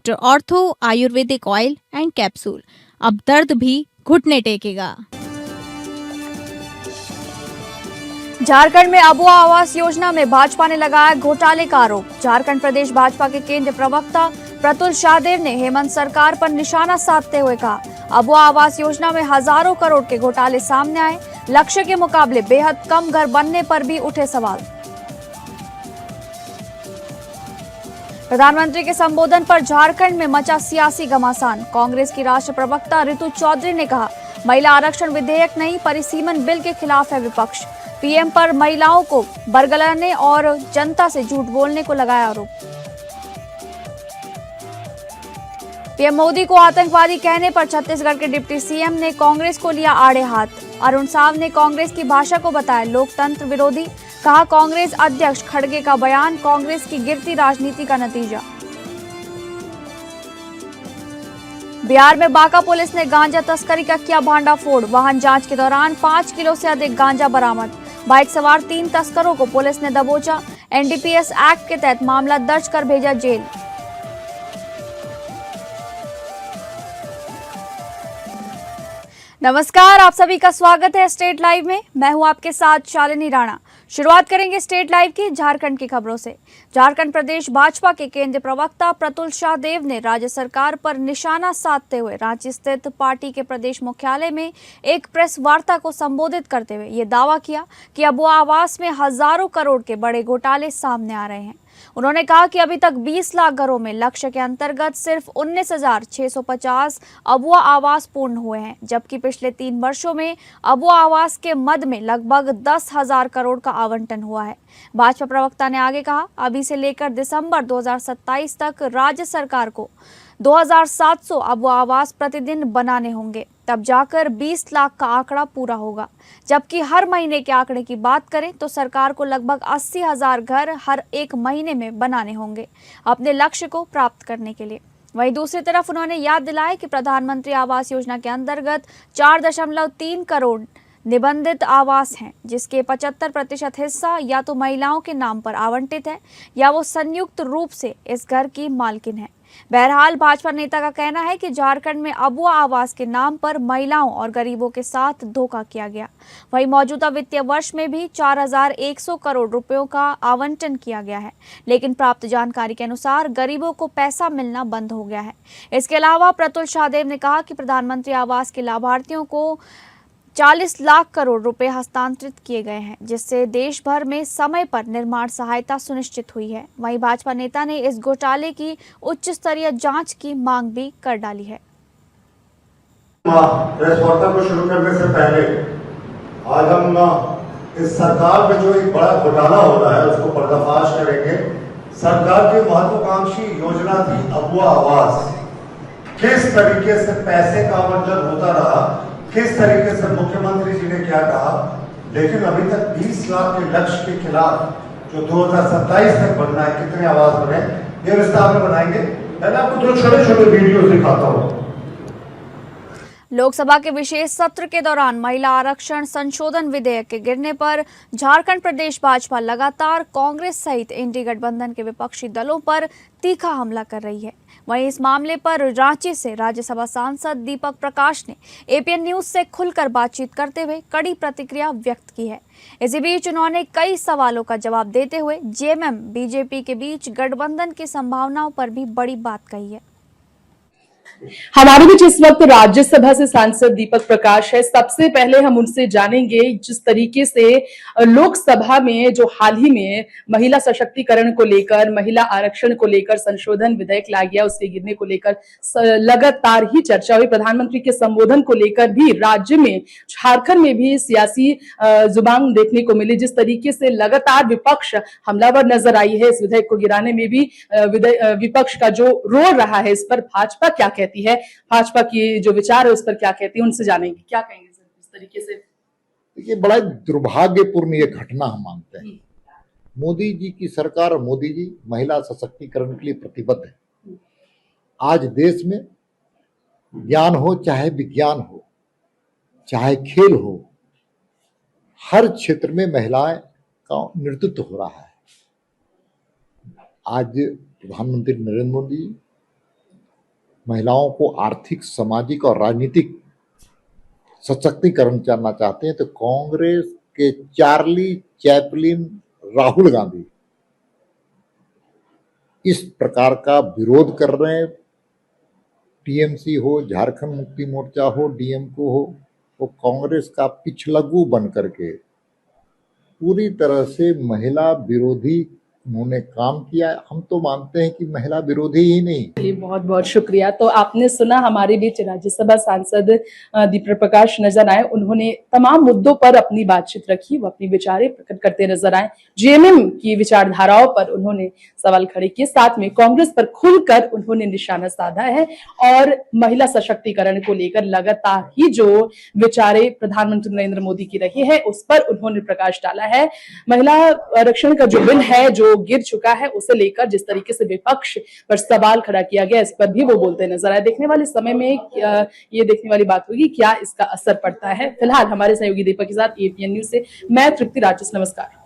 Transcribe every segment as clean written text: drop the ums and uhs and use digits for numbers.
Doctor ortho Ayurvedic oil and capsule, अब दर्द भी घुटने टेकेगा। झारखंड में अबुआ आवास योजना में भाजपा ने लगाया घोटाले का आरोप। झारखंड प्रदेश भाजपा के केंद्रीय प्रवक्ता प्रतुल शाहदेव ने हेमंत सरकार पर निशाना साधते हुए कहा, अबुआ आवास योजना में हजारों करोड़ के घोटाले सामने आए। लक्ष्य के मुकाबले बेहद कम घर बनने पर भी उठे सवाल। प्रधानमंत्री के संबोधन पर झारखंड में मचा सियासी घमासान। कांग्रेस की राष्ट्रीय प्रवक्ता रितु चौधरी ने कहा, महिला आरक्षण विधेयक नहीं, परिसीमन बिल के खिलाफ है विपक्ष। पीएम पर महिलाओं को बरगलाने और जनता से झूठ बोलने को लगाया आरोप। पीएम मोदी को आतंकवादी कहने पर छत्तीसगढ़ के डिप्टी सीएम ने कांग्रेस को लिया आड़े हाथ। अरुण साव ने कांग्रेस की भाषा को बताया लोकतंत्र विरोधी। कहा, कांग्रेस अध्यक्ष खड़गे का बयान कांग्रेस की गिरती राजनीति का नतीजा। बिहार में बांका पुलिस ने गांजा तस्करी का किया भांडाफोड़। वाहन जांच के दौरान 5 किलो से अधिक गांजा बरामद। बाइक सवार 3 तस्करों को पुलिस ने दबोचा। एनडीपीएस एक्ट के तहत मामला दर्ज कर भेजा जेल। नमस्कार, आप सभी का स्वागत है स्टेट लाइव में। मैं हूं आपके साथ शालिनी राणा। शुरुआत करेंगे स्टेट लाइव की झारखंड की खबरों से। झारखंड प्रदेश भाजपा के केंद्रीय प्रवक्ता प्रतुल शाहदेव ने राज्य सरकार पर निशाना साधते हुए रांची स्थित पार्टी के प्रदेश मुख्यालय में एक प्रेस वार्ता को संबोधित करते हुए ये दावा किया कि अबुआ आवास में हजारों करोड़ के बड़े घोटाले सामने आ रहे हैं। उन्होंने कहा कि अभी तक 20 लाख घरों में लक्ष्य के अंतर्गत सिर्फ 19,650 अबुआ आवास पूर्ण हुए हैं, जबकि पिछले 3 वर्षों में अबुआ आवास के मद में लगभग 10,000 करोड़ का आवंटन हुआ है। भाजपा प्रवक्ता ने आगे कहा, अभी से लेकर दिसंबर 2027 तक राज्य सरकार को 2,700 अबुआ आवास प्रतिदिन बनाने होंगे, तब जाकर 20 लाख का आंकड़ा पूरा होगा। जबकि हर महीने के आंकड़े की बात करें तो सरकार को लगभग 80,000 घर हर एक महीने में बनाने होंगे अपने लक्ष्य को प्राप्त करने के लिए। वहीं दूसरी तरफ उन्होंने याद दिलाया कि प्रधानमंत्री आवास योजना के अंतर्गत 4.3 करोड़ निबंधित आवास हैं, जिसके 75% हिस्सा या तो महिलाओं के नाम पर आवंटित है या वो संयुक्त रूप से इस घर की मालकिन है। बहरहाल भाजपा नेता का कहना है कि झारखंड में अबुआ आवास के नाम पर महिलाओं और गरीबों के साथ धोखा किया गया। वहीं मौजूदा वित्तीय वर्ष में भी 4,100 करोड़ रुपयों का आवंटन किया गया है, लेकिन प्राप्त जानकारी के अनुसार गरीबों को पैसा मिलना बंद हो गया है। इसके अलावा प्रतुल शाहदेव ने कहा कि प्रधानमंत्री आवास के लाभार्थियों को 40 लाख करोड़ रुपए हस्तांतरित किए गए हैं, जिससे देश भर में समय पर निर्माण सहायता सुनिश्चित हुई है। वहीं भाजपा नेता ने इस घोटाले की उच्च स्तरीय जांच की मांग भी कर डाली है। प्रेस वार्ता को शुरू करने से पहले आज हम इस सरकार में जो एक बड़ा घोटाला हो रहा है उसको पर्दाफाश करेंगे। सरकार की महत्वाकांक्षी योजना थी अबुआ आवास, किस तरीके से पैसे का आवंटन होता रहा, किस तरीके से मुख्यमंत्री जी ने क्या कहा, लेकिन अभी तक 20 लाख के लक्ष्य के खिलाफ जो 2027 तक बनना है, कितने आवास बने ये विस्तार में बनाएंगे। पहले आपको 2 छोटे-छोटे वीडियो दिखाता हूँ। लोकसभा के विशेष सत्र के दौरान महिला आरक्षण संशोधन विधेयक के गिरने पर झारखंड प्रदेश भाजपा लगातार कांग्रेस सहित इंडी गठबंधन के विपक्षी दलों पर तीखा हमला कर रही है। वहीं इस मामले पर रांची से राज्यसभा सांसद दीपक प्रकाश ने एपीएन न्यूज से खुलकर बातचीत करते हुए कड़ी प्रतिक्रिया व्यक्त की है। इसी बीच उन्होंने कई सवालों का जवाब देते हुए जेएमएम बीजेपी के बीच गठबंधन की संभावनाओं पर भी बड़ी बात कही है। हमारे बीच इस वक्त राज्यसभा से सांसद दीपक प्रकाश है। सबसे पहले हम उनसे जानेंगे जिस तरीके से लोकसभा में जो हाल ही में महिला सशक्तिकरण को लेकर, महिला आरक्षण को लेकर संशोधन विधेयक लाया गया, उसके गिरने को लेकर लगातार ही चर्चा हुई। प्रधानमंत्री के संबोधन को लेकर भी राज्य में, झारखंड में भी सियासी जुबान देखने को मिली। जिस तरीके से लगातार विपक्ष हमलावर नजर आई है, इस विधेयक को गिराने में भी विपक्ष का जो रोल रहा है, इस पर भाजपा क्या कहती है, भाजपा की जो विचार है उस पर क्या कहती है, उनसे जानेंगे। क्या कहेंगे सर इस तरीके से? ये बड़ा दुर्भाग्यपूर्ण ये घटना हम मानते हैं। मोदी जी की सरकार और मोदी जी महिला सशक्तिकरण के लिए प्रतिबद्ध है। आज देश में ज्ञान हो, चाहे विज्ञान हो, चाहे खेल हो, हर क्षेत्र में महिलाएं का नेतृत्व हो रहा है। आज प्रधानमंत्री नरेंद्र मोदी महिलाओं को आर्थिक, सामाजिक और राजनीतिक सशक्तिकरण करना चाहते हैं तो कांग्रेस के चार्ली चैपलिन राहुल गांधी इस प्रकार का विरोध कर रहे हैं। टीएमसी हो, झारखंड मुक्ति मोर्चा हो, डीएमके हो, वो कांग्रेस का पिछलग्गू बन करके पूरी तरह से महिला विरोधी उन्होंने काम किया। हम तो मानते हैं कि महिला विरोधी ही नहीं। चलिए, बहुत बहुत शुक्रिया। तो आपने सुना, हमारे बीच राज्यसभा सांसद दीपक प्रकाश नजर आए। उन्होंने तमाम मुद्दों पर अपनी बातचीत रखी, वो अपनी विचारें प्रकट करते नजर आए। जेएमएम की विचारधाराओं पर उन्होंने सवाल खड़े किए, साथ में कांग्रेस पर खुलकर उन्होंने निशाना साधा है और महिला सशक्तिकरण को लेकर लगातार ही जो विचारें प्रधानमंत्री नरेंद्र मोदी की रही है उस पर उन्होंने प्रकाश डाला है। महिला आरक्षण का जो बिल है जो गिर चुका है, उसे लेकर जिस तरीके से विपक्ष पर सवाल खड़ा किया गया, इस पर भी वो बोलते नजर आए। देखने वाले समय में ये देखने वाली बात होगी क्या इसका असर पड़ता है। फिलहाल हमारे सहयोगी दीपक के साथ एपीएन न्यूज से मैं तृप्ति राजस, नमस्कार।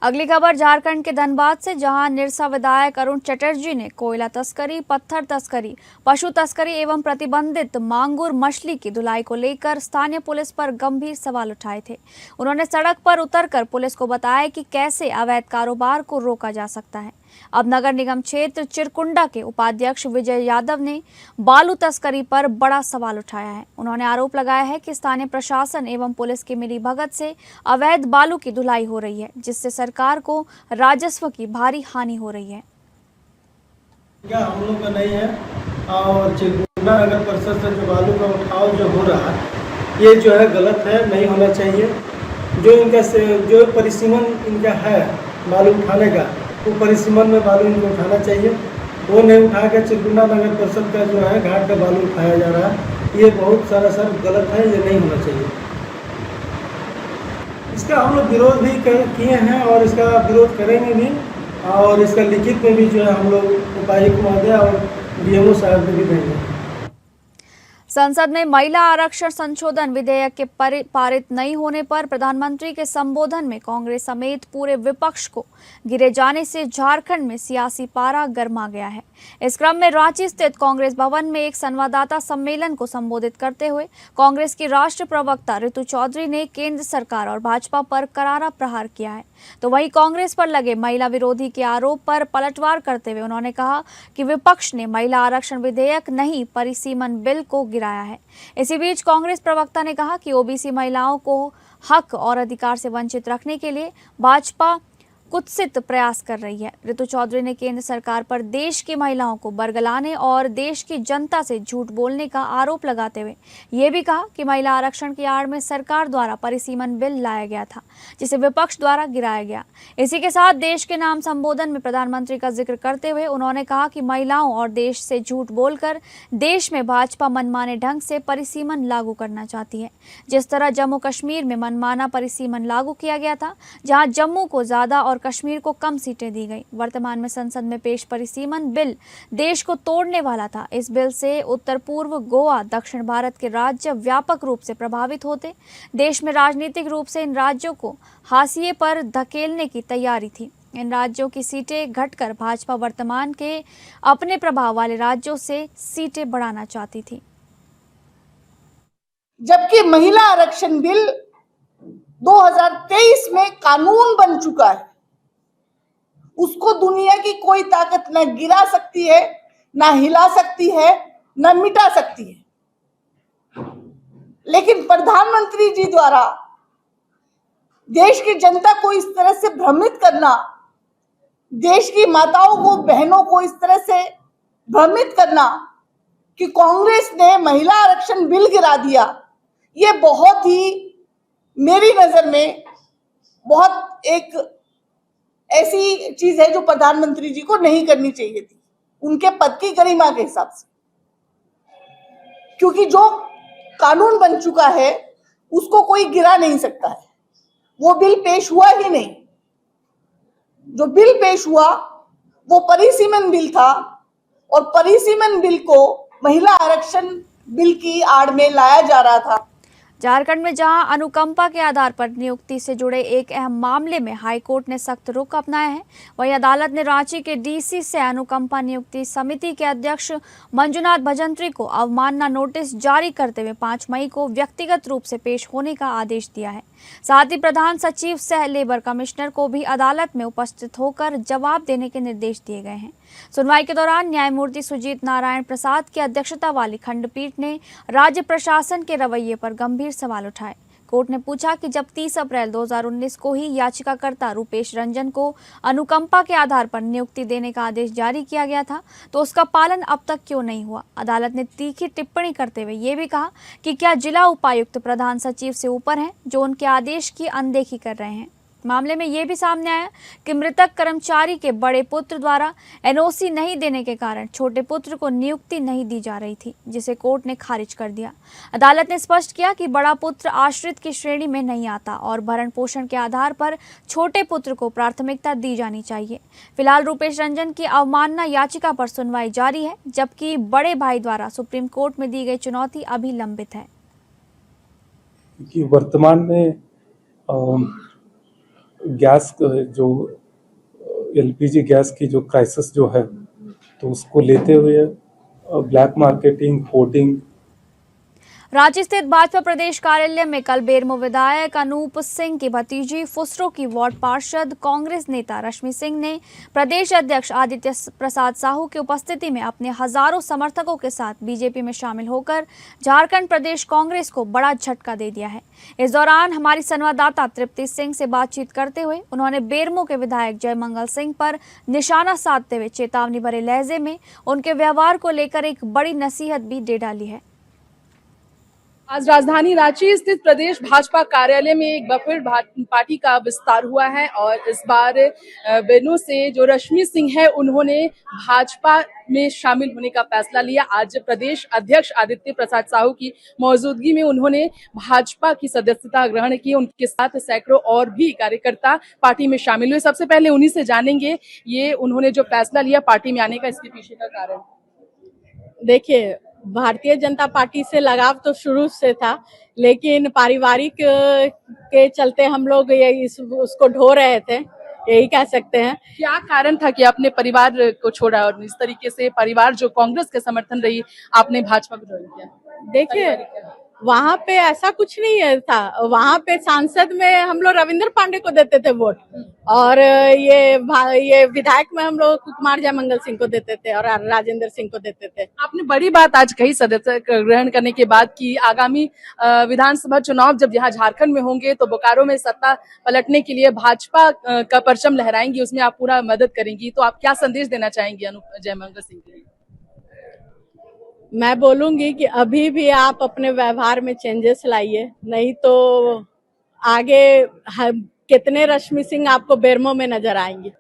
अगली खबर झारखंड के धनबाद से, जहां निरसा विधायक अरुण चटर्जी ने कोयला तस्करी, पत्थर तस्करी, पशु तस्करी एवं प्रतिबंधित मांगुर मछली की धुलाई को लेकर स्थानीय पुलिस पर गंभीर सवाल उठाए थे। उन्होंने सड़क पर उतरकर पुलिस को बताया कि कैसे अवैध कारोबार को रोका जा सकता है। अब नगर निगम क्षेत्र चिरकुंडा के उपाध्यक्ष विजय यादव ने बालू तस्करी पर बड़ा सवाल उठाया है। उन्होंने आरोप लगाया है कि स्थानीय प्रशासन एवं पुलिस की मिलीभगत से अवैध बालू की धुलाई हो रही है, जिससे सरकार को राजस्व की भारी हानि हो रही है। क्या हम लोग का नहीं है, और चिरकुंडा नगर परिषद से जो बालू का उठाव जो हो रहा है ये जो है गलत है, नहीं होना चाहिए। जो परिसीमन इनका है बालू उठाने का, वो परिसीमन में बालू इनको उठाना चाहिए। वो नहीं उठा के चिरकुंडा नगर परिषद का जो है घाट का बालू उठाया जा रहा है, ये बहुत सारा सर गलत है, ये नहीं होना चाहिए। इसका हम लोग विरोध भी किए हैं और इसका विरोध करेंगे भी, और इसका लिखित में भी जो है हम लोग उपायुक्त महोदय और डीएमओ साहब को भी देंगे। संसद में महिला आरक्षण संशोधन विधेयक के पारित नहीं होने पर प्रधानमंत्री के संबोधन में कांग्रेस समेत पूरे विपक्ष को गिरे जाने से झारखंड में सियासी पारा गर्मा गया है। इस क्रम में रांची स्थित कांग्रेस भवन में एक संवाददाता सम्मेलन को संबोधित करते हुए कांग्रेस की राष्ट्रीय प्रवक्ता रितु चौधरी ने केंद्र सरकार और भाजपा पर करारा प्रहार किया है। तो वहीं कांग्रेस पर लगे महिला विरोधी के आरोप पर पलटवार करते हुए उन्होंने कहा कि विपक्ष ने महिला आरक्षण विधेयक नहीं, परिसीमन बिल को गिराया है। इसी बीच कांग्रेस प्रवक्ता ने कहा कि ओबीसी महिलाओं को हक और अधिकार से वंचित रखने के लिए भाजपा कुत्सित प्रयास कर रही है। रितु चौधरी ने केंद्र सरकार पर देश की महिलाओं को बरगलाने और देश की जनता से झूठ बोलने का आरोप लगाते हुए ये भी कहा कि महिला आरक्षण की आड़ में सरकार द्वारा परिसीमन बिल लाया गया था, जिसे विपक्ष द्वारा गिराया गया। इसी के साथ देश के नाम संबोधन में प्रधानमंत्री का जिक्र करते हुए उन्होंने कहा कि महिलाओं और देश से झूठ बोलकर देश में भाजपा मनमाने ढंग से परिसीमन लागू करना चाहती है। जिस तरह जम्मू कश्मीर में मनमाना परिसीमन लागू किया गया था, जहां जम्मू को ज्यादा और कश्मीर को कम सीटें दी गई। वर्तमान में संसद में पेश परिसीमन बिल देश को तोड़ने वाला था। इस बिल से उत्तर पूर्व गोवा, दक्षिण भारत के राज्य व्यापक रूप से प्रभावित होते। देश में राजनीतिक रूप से इन राज्यों को हाशिए पर धकेलने की तैयारी थी। इन राज्यों की सीटें घटकर भाजपा वर्तमान के अपने प्रभाव वाले राज्यों से सीटें बढ़ाना चाहती थी। जबकि महिला आरक्षण बिल 2023 में कानून बन चुका है, उसको दुनिया की कोई ताकत न गिरा सकती है, न हिला सकती है, न मिटा सकती है। लेकिन प्रधानमंत्री जी द्वारा देश की जनता को इस तरह से भ्रमित करना, देश की माताओं को, बहनों को इस तरह से भ्रमित करना कि कांग्रेस ने महिला आरक्षण बिल गिरा दिया, ये बहुत ही मेरी नजर में बहुत एक ऐसी चीज है जो प्रधानमंत्री जी को नहीं करनी चाहिए थी, उनके पद की गरिमा के हिसाब से। क्योंकि जो कानून बन चुका है उसको कोई गिरा नहीं सकता है। वो बिल पेश हुआ ही नहीं। जो बिल पेश हुआ वो परिसीमन बिल था, और परिसीमन बिल को महिला आरक्षण बिल की आड़ में लाया जा रहा था। झारखंड में जहां अनुकंपा के आधार पर नियुक्ति से जुड़े एक अहम मामले में हाईकोर्ट ने सख्त रुख अपनाया है, वहीं अदालत ने रांची के डीसी से अनुकंपा नियुक्ति समिति के अध्यक्ष मंजुनाथ भजंत्री को अवमानना नोटिस जारी करते हुए 5 मई को व्यक्तिगत रूप से पेश होने का आदेश दिया है। साथ ही प्रधान सचिव सह लेबर कमिश्नर को भी अदालत में उपस्थित होकर जवाब देने के निर्देश दिए गए हैं। सुनवाई के दौरान न्यायमूर्ति सुजीत नारायण प्रसाद की अध्यक्षता वाली खंडपीठ ने राज्य प्रशासन के रवैये पर गंभीर सवाल उठाए। कोर्ट ने पूछा कि जब 30 अप्रैल 2019 को ही याचिकाकर्ता रूपेश रंजन को अनुकंपा के आधार पर नियुक्ति देने का आदेश जारी किया गया था, तो उसका पालन अब तक क्यों नहीं हुआ। अदालत ने तीखी टिप्पणी करते हुए ये भी कहा कि क्या जिला उपायुक्त प्रधान सचिव से ऊपर हैं, जो उनके आदेश की अनदेखी कर रहे हैं। मामले में यह भी सामने आया कि मृतक कर्मचारी के बड़े पुत्र द्वारा एनओसी नहीं देने के कारण छोटे पुत्र को नियुक्ति नहीं दी जा रही थी, जिसे कोर्ट ने खारिज कर दिया। अदालत ने स्पष्ट किया कि बड़ा पुत्र आश्रित की श्रेणी में नहीं आता और भरण पोषण के आधार पर छोटे पुत्र को प्राथमिकता दी जानी चाहिए। फिलहाल रूपेश रंजन की अवमानना याचिका पर सुनवाई जारी है, जबकि बड़े भाई द्वारा सुप्रीम कोर्ट में दी गई चुनौती अभी लंबित है। कि वर्तमान में गैस जो एलपीजी गैस की जो क्राइसिस जो है, तो उसको लेते हुए ब्लैक मार्केटिंग, होर्डिंग। रांची स्थित भाजपा प्रदेश कार्यालय में कल बेरमो विधायक अनूप सिंह की भतीजी फुसरो की वार्ड पार्षद कांग्रेस नेता रश्मि सिंह ने प्रदेश अध्यक्ष आदित्य प्रसाद साहू की उपस्थिति में अपने हजारों समर्थकों के साथ बीजेपी में शामिल होकर झारखंड प्रदेश कांग्रेस को बड़ा झटका दे दिया है। इस दौरान हमारी संवाददाता तृप्ति सिंह से बातचीत करते हुए उन्होंने बेरमो के विधायक जयमंगल सिंह पर निशाना साधते हुए चेतावनी भरे लहजे में उनके व्यवहार को लेकर एक बड़ी नसीहत भी दे डाली है। आज राजधानी रांची स्थित प्रदेश भाजपा कार्यालय में एक बफर पार्टी का विस्तार हुआ है और इस बार बेरमो से जो रश्मि सिंह है, उन्होंने भाजपा में शामिल होने का फैसला लिया। आज प्रदेश अध्यक्ष आदित्य प्रसाद साहू की मौजूदगी में उन्होंने भाजपा की सदस्यता ग्रहण की। उनके साथ सैकड़ों और भी कार्यकर्ता पार्टी में शामिल हुए। सबसे पहले उन्हीं से जानेंगे ये उन्होंने जो फैसला लिया पार्टी में आने का, इसके पीछे का कारण। देखिए, भारतीय जनता पार्टी से लगाव तो शुरू से था, लेकिन पारिवारिक के चलते हम लोग उसको ढो रहे थे, यही कह सकते हैं। क्या कारण था कि आपने परिवार को छोड़ा और इस तरीके से परिवार जो कांग्रेस के समर्थन रही, आपने भाजपा को ज्वाइन किया? देखिए, वहाँ पे ऐसा कुछ नहीं था। वहाँ पे सांसद में हम लोग रविंद्र पांडे को देते थे वोट, और ये विधायक में हम लोग कुमार जयमंगल सिंह को देते थे और राजेंद्र सिंह को देते थे। आपने बड़ी बात आज कही सदस्य ग्रहण करने के बाद कि आगामी विधानसभा चुनाव जब यहाँ झारखंड में होंगे तो बोकारो में सत्ता पलटने के लिए भाजपा का परचम लहराएंगी, उसमें आप पूरा मदद करेंगी। तो आप क्या संदेश देना चाहेंगी जयमंगल सिंह के लिए? मैं बोलूंगी कि अभी भी आप अपने व्यवहार में चेंजेस लाइए, नहीं तो आगे कितने रश्मि सिंह आपको बेरमो में नजर आएंगे।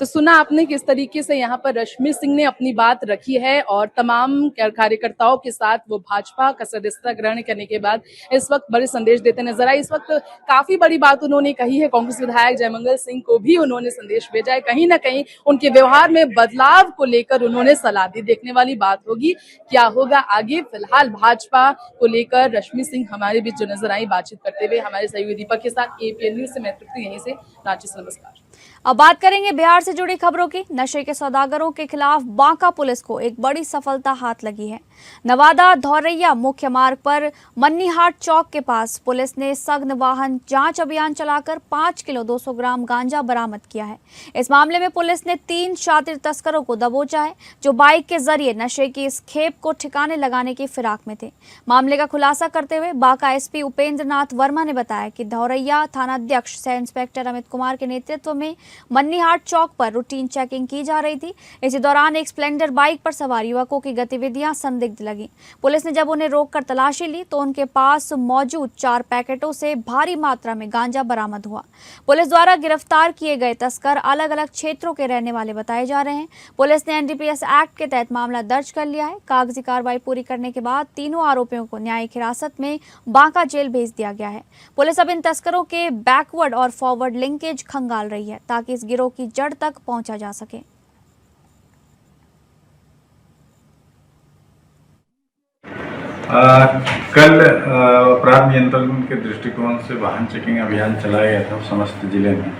तो सुना आपने किस तरीके से यहाँ पर रश्मि सिंह ने अपनी बात रखी है और तमाम कार्यकर्ताओं के साथ वो भाजपा का सदस्यता ग्रहण करने के बाद इस वक्त बड़े संदेश देते नजर आए। इस वक्त काफी बड़ी बात उन्होंने कही है। कांग्रेस विधायक जयमंगल सिंह को भी उन्होंने संदेश भेजा है। कहीं ना कहीं उनके व्यवहार में बदलाव को लेकर उन्होंने सलाह दी। देखने वाली बात होगी क्या होगा आगे। फिलहाल भाजपा को लेकर रश्मि सिंह हमारे बीच जो नजर आई बातचीत करते हुए। हमारे सहयोगी दीपक के साथ एपीएन न्यूज से मैं तृप्ति यहीं से रांची से। नमस्कार। अब बात करेंगे बिहार से जुड़ी खबरों की। नशे के सौदागरों के खिलाफ बांका पुलिस को एक बड़ी सफलता हाथ लगी है। नवादा धौरैया मुख्य मार्ग पर मन्नीहाट चौक के पास पुलिस ने सघन वाहन जांच अभियान चलाकर 5 किलो 200 ग्राम गांजा बरामद किया है। इस मामले में पुलिस ने 3 शातिर तस्करों को दबोचा है, जो बाइक के जरिए नशे की इस खेप को ठिकाने लगाने की फिराक में थे। मामले का खुलासा करते हुए बांका एसपी उपेंद्र नाथ वर्मा ने बताया कि धौरैया थानाध्यक्ष सह इंस्पेक्टर अमित कुमार के नेतृत्व में मन्नीहाट चौक पर रूटीन चेकिंग की जा रही थी। इसी दौरान एक स्प्लेंडर बाइक पर सवार युवकों की गतिविधियां संदिग्ध लगी। पुलिस ने जब उन्हें रोककर तलाशी ली तो उनके पास मौजूद 4 पैकेटों से भारी मात्रा में गांजा बरामद हुआ। पुलिस द्वारा गिरफ्तार किए गए तस्कर अलग अलग क्षेत्रों के रहने वाले बताए जा रहे हैं। पुलिस ने एनडीपीएस एक्ट के तहत मामला दर्ज कर लिया है। कागजी कार्रवाई पूरी करने के बाद तीनों आरोपियों को न्यायिक हिरासत में बांका जेल भेज दिया गया है। पुलिस अब इन तस्करों के बैकवर्ड और फॉरवर्ड लिंकेज खंगाल रही है ताकि इस गिरोह की जड़ तक पहुंचा जा सके। कल अपराध नियंत्रण के दृष्टिकोण से वाहन चेकिंग अभियान चलाया गया था समस्त जिले में।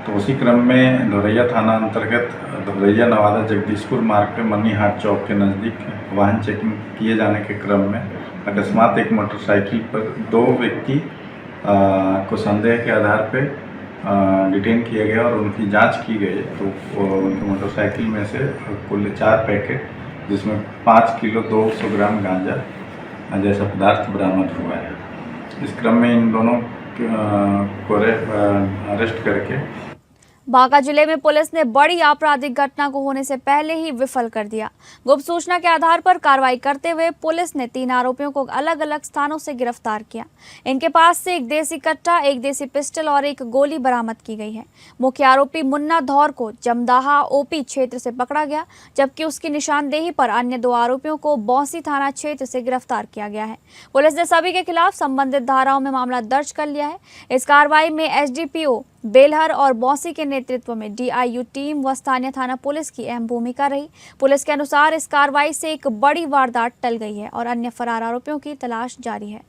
तो उसी क्रम में धोरैया थाना अंतर्गत धोरैया नवादा जगदीशपुर मार्ग पे मनीहाट चौक के नज़दीक वाहन चेकिंग किए जाने के क्रम में अकस्मात एक मोटरसाइकिल पर 2 व्यक्ति को संदेह के आधार पे डिटेन किया गया और उनकी जांच की गई। तो उनकी मोटरसाइकिल में से कुल 4 पैकेट जिसमें 5 किलो 200 ग्राम गांजा जैसा पदार्थ बरामद हुआ है। इस क्रम में इन दोनों को अरेस्ट करके बांका जिले में पुलिस ने बड़ी आपराधिक घटना को होने से पहले ही विफल कर दिया। गुप्त सूचना के आधार पर कार्रवाई करते हुए पुलिस ने 3 आरोपियों को अलग अलग स्थानों से गिरफ्तार किया। इनके पास से एक देसी कट्टा, एक देसी पिस्टल और एक गोली बरामद की गई है। मुख्य आरोपी मुन्ना धौर को जमदाहा ओपी क्षेत्र से पकड़ा गया, जबकि उसकी निशानदेही पर अन्य 2 आरोपियों को बौंसी थाना क्षेत्र से गिरफ्तार किया गया है। पुलिस ने सभी के खिलाफ संबंधित धाराओं में मामला दर्ज कर लिया है। इस कार्रवाई में एसडीपीओ बेलहर और बौंसी के नेतृत्व में डीआईयू टीम व स्थानीय थाना पुलिस की अहम भूमिका रही। पुलिस के अनुसार इस कार्रवाई से एक बड़ी वारदात टल गई है और अन्य फरार आरोपियों की तलाश जारी है।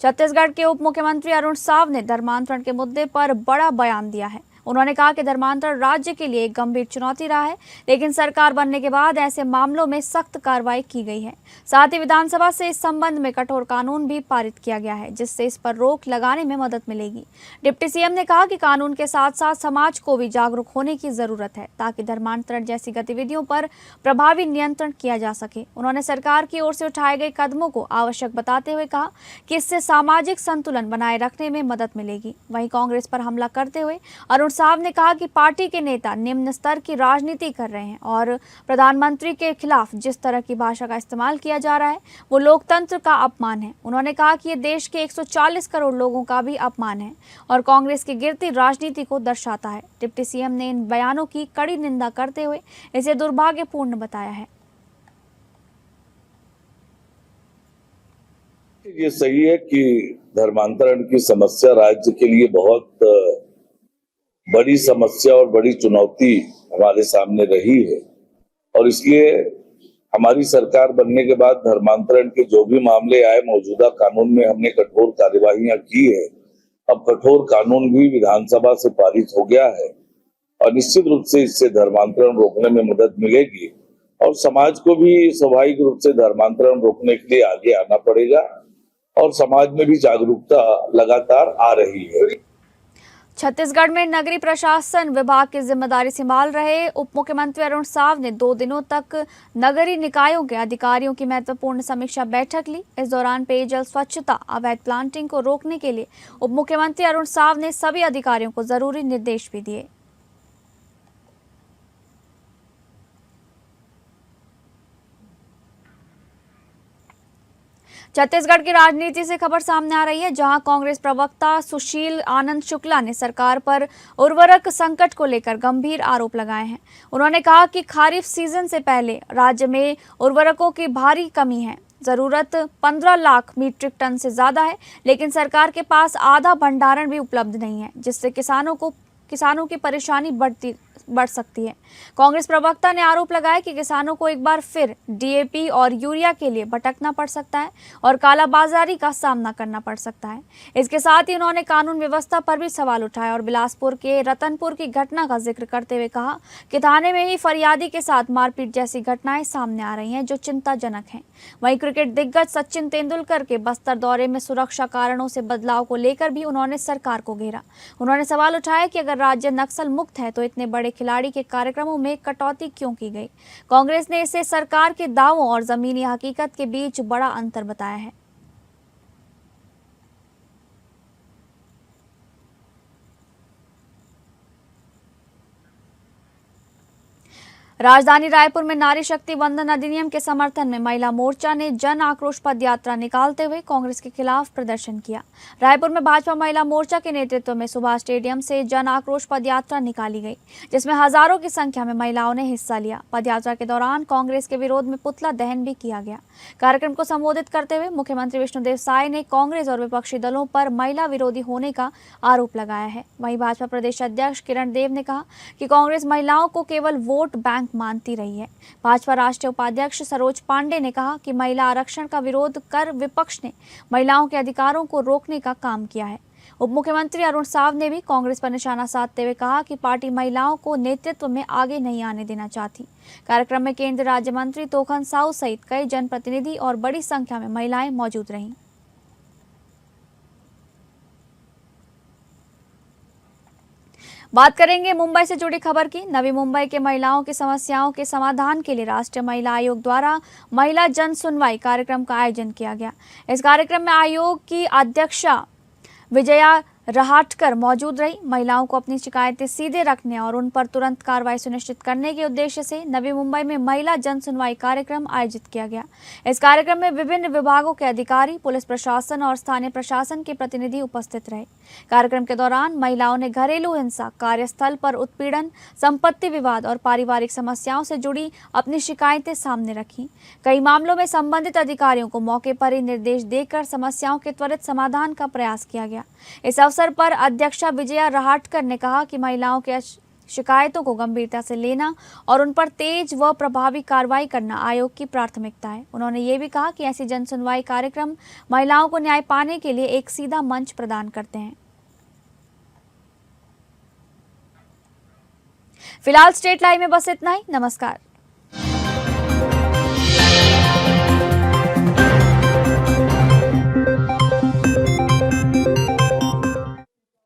छत्तीसगढ़ के उप मुख्यमंत्री अरुण साव ने धर्मांतरण के मुद्दे पर बड़ा बयान दिया है। उन्होंने कहा कि धर्मांतरण राज्य के लिए एक गंभीर चुनौती रहा है, लेकिन सरकार बनने के बाद ऐसे मामलों में सख्त कार्रवाई की गई है। साथ ही विधानसभा से इस संबंध में कठोर कानून भी पारित किया गया है, जिससे इस पर रोक लगाने में मदद मिलेगी। डिप्टी सीएम ने कहा कि कानून के साथ साथ समाज को भी जागरूक होने की जरूरत है, ताकि धर्मांतरण जैसी गतिविधियों पर प्रभावी नियंत्रण किया जा सके। उन्होंने सरकार की ओर से उठाए गए कदमों को आवश्यक बताते हुए कहा कि इससे सामाजिक संतुलन बनाए रखने में मदद मिलेगी। वहीं कांग्रेस पर हमला करते हुए अरुण साव ने कहा कि पार्टी के नेता निम्न स्तर की राजनीति कर रहे हैं और प्रधानमंत्री के खिलाफ जिस तरह की भाषा का इस्तेमाल किया जा रहा है वो लोकतंत्र का अपमान है। उन्होंने कहा कि ये देश के 140 करोड़ लोगों का भी अपमान है और कांग्रेस की गिरती राजनीति को दर्शाता है। डिप्टी सीएम ने इन बयानों की कड़ी निंदा करते हुए इसे दुर्भाग्यपूर्ण बताया है। ये सही है कि धर्मांतरण की समस्या राज्य के लिए बहुत बड़ी समस्या और बड़ी चुनौती हमारे सामने रही है और इसलिए हमारी सरकार बनने के बाद धर्मांतरण के जो भी मामले आए मौजूदा कानून में हमने कठोर कार्यवाहियां की है। अब कठोर कानून भी विधानसभा से पारित हो गया है और निश्चित रूप से इससे धर्मांतरण रोकने में मदद मिलेगी और समाज को भी स्वाभाविक रूप से धर्मांतरण रोकने के लिए आगे आना पड़ेगा और समाज में भी जागरूकता लगातार आ रही है। छत्तीसगढ़ में नगरीय प्रशासन विभाग की जिम्मेदारी संभाल रहे उप मुख्यमंत्री अरुण साव ने 2 दिनों तक नगरीय निकायों के अधिकारियों की महत्वपूर्ण समीक्षा बैठक ली। इस दौरान पेयजल स्वच्छता, अवैध प्लांटिंग को रोकने के लिए उप मुख्यमंत्री अरुण साव ने सभी अधिकारियों को जरूरी निर्देश भी दिए। छत्तीसगढ़ की राजनीति से खबर सामने आ रही है, जहां कांग्रेस प्रवक्ता सुशील आनंद शुक्ला ने सरकार पर उर्वरक संकट को लेकर गंभीर आरोप लगाए हैं। उन्होंने कहा कि खरीफ सीजन से पहले राज्य में उर्वरकों की भारी कमी है। जरूरत 15 लाख मीट्रिक टन से ज्यादा है, लेकिन सरकार के पास आधा भंडारण भी उपलब्ध नहीं है, जिससे किसानों की परेशानी बढ़ सकती है। कांग्रेस प्रवक्ता ने आरोप लगाया कि किसानों को एक बार फिर डीएपी और यूरिया के लिए भटकना पड़ सकता है और कालाबाजारी का सामना करना पड़ सकता है। इसके साथ ही उन्होंने कानून व्यवस्था पर भी सवाल उठाए और बिलासपुर के रतनपुर की घटना का जिक्र करते हुए कहा कि थाने में ही फरियादी के साथ मारपीट जैसी घटनाएं सामने आ रही हैं, जो चिंताजनक हैं। वहीं क्रिकेट दिग्गज सचिन तेंदुलकर के बस्तर दौरे में सुरक्षा कारणों से बदलाव को लेकर भी उन्होंने सरकार को घेरा। उन्होंने सवाल उठाया कि अगर राज्य नक्सल मुक्त है तो इतने बड़े खिलाड़ी के कार्यक्रमों में कटौती क्यों की गई। कांग्रेस ने इसे सरकार के दावों और जमीनी हकीकत के बीच बड़ा अंतर बताया है। राजधानी रायपुर में नारी शक्ति वंदन अधिनियम के समर्थन में महिला मोर्चा ने जन आक्रोश पद यात्रा निकालते हुए कांग्रेस के खिलाफ प्रदर्शन किया। रायपुर में भाजपा महिला मोर्चा के नेतृत्व में सुभाष स्टेडियम से जन आक्रोश पद यात्रा निकाली गई, जिसमें हजारों की संख्या में महिलाओं ने हिस्सा लिया। पद यात्रा के दौरान कांग्रेस के विरोध में पुतला दहन भी किया गया। कार्यक्रम को संबोधित करते हुए मुख्यमंत्री विष्णुदेव साय ने कांग्रेस और विपक्षी दलों पर महिला विरोधी होने का आरोप लगाया है। वहीं भाजपा प्रदेश अध्यक्ष किरण देव ने कहा कि कांग्रेस महिलाओं को केवल वोट बैंक मानती रही है। भाजपा राष्ट्रीय उपाध्यक्ष सरोज पांडे ने कहा कि महिला आरक्षण का विरोध कर विपक्ष ने महिलाओं के अधिकारों को रोकने का काम किया है। उप मुख्यमंत्री अरुण साव ने भी कांग्रेस पर निशाना साधते हुए कहा कि पार्टी महिलाओं को नेतृत्व में आगे नहीं आने देना चाहती। कार्यक्रम में केंद्रीय राज्य मंत्री तोखन साहू सहित कई जनप्रतिनिधि और बड़ी संख्या में महिलाएं मौजूद रहीं। बात करेंगे मुंबई से जुड़ी खबर की। नवी मुंबई के महिलाओं की समस्याओं के समाधान के लिए राष्ट्रीय महिला आयोग द्वारा महिला जन सुनवाई कार्यक्रम का आयोजन किया गया। इस कार्यक्रम में आयोग की अध्यक्षा विजया रहाटकर मौजूद रही। महिलाओं को अपनी शिकायतें सीधे रखने और उन पर तुरंत कार्रवाई सुनिश्चित करने के उद्देश्य से नवी मुंबई में महिला जन सुनवाई कार्यक्रम आयोजित किया गया। इस कार्यक्रम में विभिन्न विभागों के अधिकारी, पुलिस प्रशासन और स्थानीय प्रशासन के प्रतिनिधि उपस्थित रहे। कार्यक्रम के दौरान महिलाओं ने घरेलू हिंसा, कार्यस्थल पर उत्पीड़न, संपत्ति विवाद और पारिवारिक समस्याओं से जुड़ी अपनी शिकायतें सामने रखी। कई मामलों में संबंधित अधिकारियों को मौके पर ही निर्देश देकर समस्याओं के त्वरित समाधान का प्रयास किया गया। इस अवसर पर अध्यक्षा विजया रहाटकर ने कहा कि महिलाओं के शिकायतों को गंभीरता से लेना और उन पर तेज व प्रभावी कार्रवाई करना आयोग की प्राथमिकता है। उन्होंने ये भी कहा कि ऐसी जन सुनवाई कार्यक्रम महिलाओं को न्याय पाने के लिए एक सीधा मंच प्रदान करते हैं। फिलहाल स्टेट लाइव में बस इतना ही। नमस्कार।